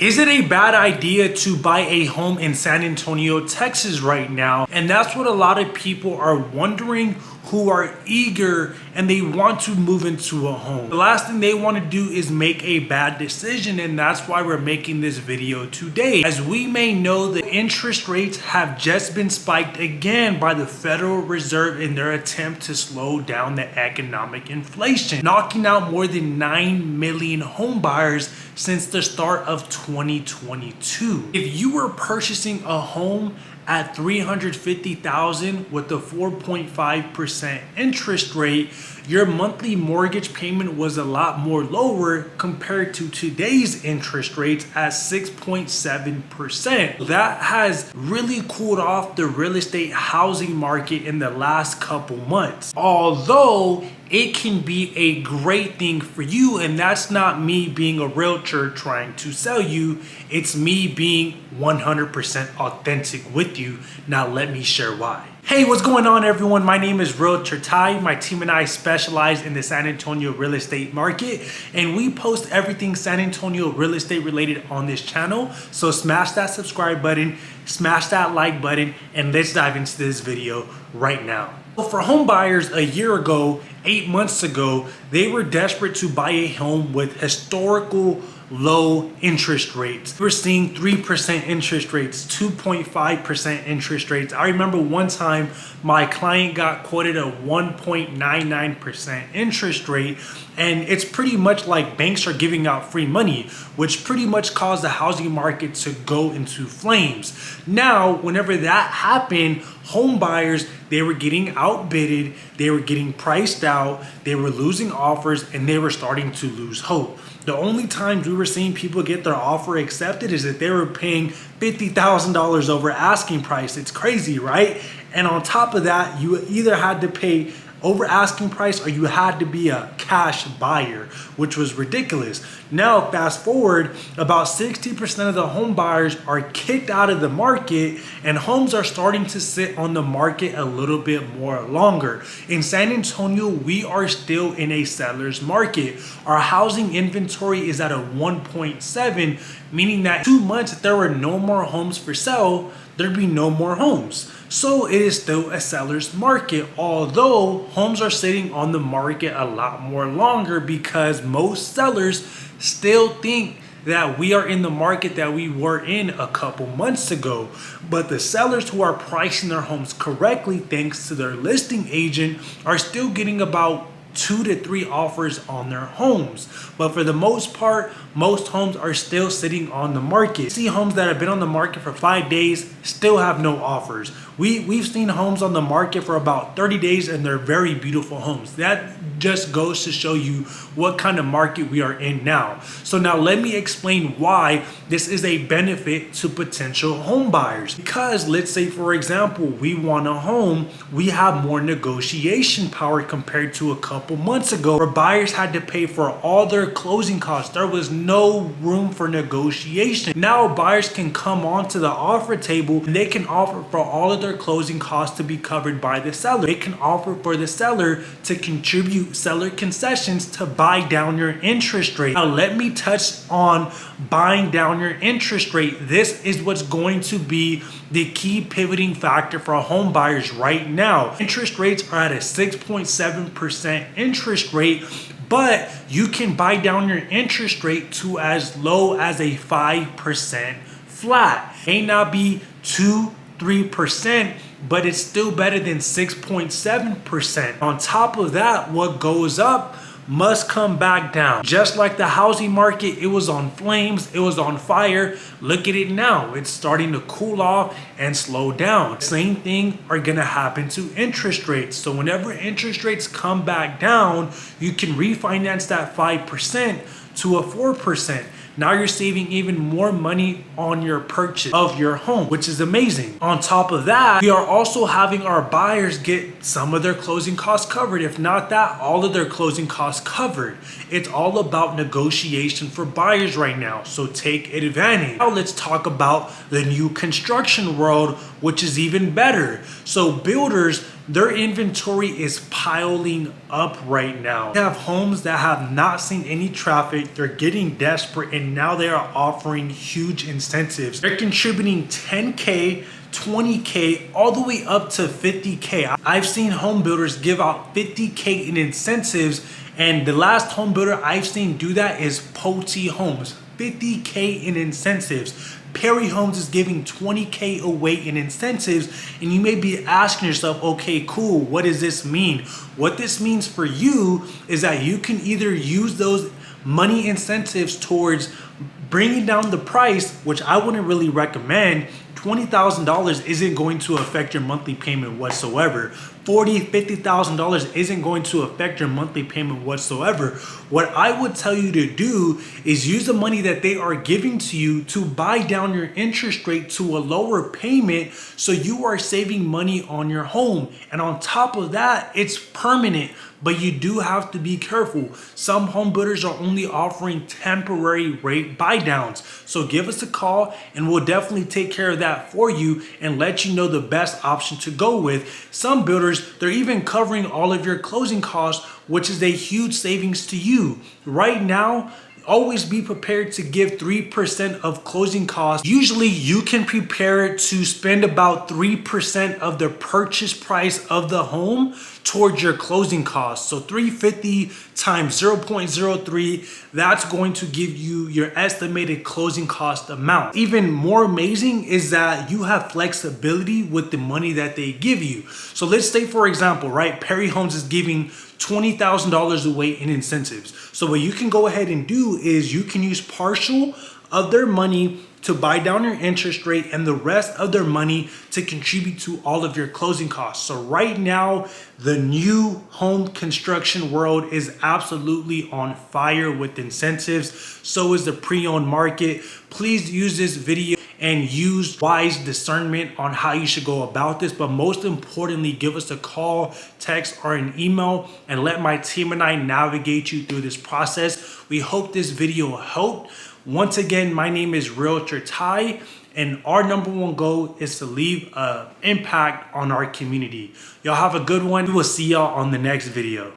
Is it a bad idea to buy a home in San Antonio, Texas right now? And that's what a lot of people are wondering, who are eager and they want to move into a home. The last thing they want to do is make a bad decision, and that's why we're making this video today. As we may know, the interest rates have just been spiked again by the Federal Reserve in their attempt to slow down the economic inflation, knocking out more than 9 million home buyers since the start of 2022. If you were purchasing a home at $350,000 with a 4.5% interest rate, your monthly mortgage payment was a lot more lower compared to today's interest rates at 6.7%. That has really cooled off the real estate housing market in the last couple months. Although it can be a great thing for you, and that's not me being a realtor trying to sell you, it's me being 100% authentic with you. Now let me share why. Hey, what's going on everyone? My name is RealtorTy. My team and I specialize in the San Antonio real estate market, and we post everything San Antonio real estate related on this channel. So smash that subscribe button, smash that like button, and let's dive into this video right now. Well, for home buyers a year ago, 8 months ago, they were desperate to buy a home with historical low interest rates. We're seeing 3% interest rates, 2.5% interest rates. I remember one time my client got quoted a 1.99% interest rate, and it's pretty much like banks are giving out free money, which pretty much caused the housing market to go into flames. Now, whenever that happened, home buyers, they were getting outbidded, they were getting priced out, they were losing offers, and they were starting to lose hope. The only times we were seeing people get their offer accepted is that they were paying $50,000 over asking price. It's crazy, right? And on top of that, you either had to pay over asking price or you had to be a cash buyer, which was ridiculous. Now, fast forward, about 60% of the home buyers are kicked out of the market, and homes are starting to sit on the market a little bit more longer. In San Antonio, we are still in a seller's market. Our housing inventory is at a 1.7, meaning that 2 months, if there were no more homes for sale, there'd be no more homes. So it is still a seller's market, although homes are sitting on the market a lot more longer because most sellers still think that we are in the market that we were in a couple months ago. But the sellers who are pricing their homes correctly, thanks to their listing agent, are still getting about 2 to 3 offers on their homes. But for the most part, most homes are still sitting on the market. You see homes that have been on the market for 5 days still have no offers. We've seen homes on the market for about 30 days and they're very beautiful homes. That just goes to show you what kind of market we are in now. So now let me explain why this is a benefit to potential home buyers. Because let's say, for example, we want a home, we have more negotiation power compared to a couple months ago where buyers had to pay for all their closing costs. There was no room for negotiation. Now buyers can come onto the offer table and they can offer for all of their closing costs to be covered by the seller. They can offer for the seller to contribute seller concessions to buy down your interest rate. Now let me touch on buying down your interest rate. This is what's going to be the key pivoting factor for home buyers right now. Interest rates are at a 6.7% interest rate, but you can buy down your interest rate to as low as a 5% flat. May not be 2-3%, but it's still better than 6.7%. On top of that, what goes up must come back down. Just like the housing market, it was on flames, it was on fire. Look at it now. It's starting to cool off and slow down. Same thing are gonna happen to interest rates. So whenever interest rates come back down, you can refinance that 5% to a 4%. Now you're saving even more money on your purchase of your home, which is amazing. On top of that, we are also having our buyers get some of their closing costs covered. If not that, all of their closing costs covered. It's all about negotiation for buyers right now, so take advantage. Now let's talk about the new construction world, which is even better. So builders, their inventory is piling up right now. They have homes that have not seen any traffic. They're getting desperate, and now they are offering huge incentives. They're contributing 10K, 20K, all the way up to 50K. I've seen home builders give out 50K in incentives, and the last home builder I've seen do that is Pulte Homes. 50K in incentives. Perry Homes is giving 20K away in incentives, and you may be asking yourself, okay, cool, what does this mean? What this means for you is that you can either use those money incentives towards bringing down the price, which I wouldn't really recommend. $20,000 isn't going to affect your monthly payment whatsoever. $40,000, $50,000 isn't going to affect your monthly payment whatsoever. What I would tell you to do is use the money that they are giving to you to buy down your interest rate to a lower payment, so you are saving money on your home. And on top of that, it's permanent. But you do have to be careful. Some home builders are only offering temporary rate buy downs. So give us a call and we'll definitely take care of that for you and let you know the best option to go with. Some builders, they're even covering all of your closing costs, which is a huge savings to you. Right now, always be prepared to give 3% of closing costs. Usually you can prepare to spend about 3% of the purchase price of the home towards your closing costs. So 350 times 0.03, that's going to give you your estimated closing cost amount. Even more amazing is that you have flexibility with the money that they give you. So let's say, for example, right, Perry Homes is giving $20,000 away in incentives. So what you can go ahead and do is you can use partial of their money to buy down your interest rate and the rest of their money to contribute to all of your closing costs. So right now, the new home construction world is absolutely on fire with incentives. So is the pre-owned market. Please use this video and use wise discernment on how you should go about this. But most importantly, give us a call, text, or an email and let my team and I navigate you through this process. We hope this video helped. Once again, my name is RealtorTy, and our #1 goal is to leave an impact on our community. Y'all have a good one. We will see y'all on the next video.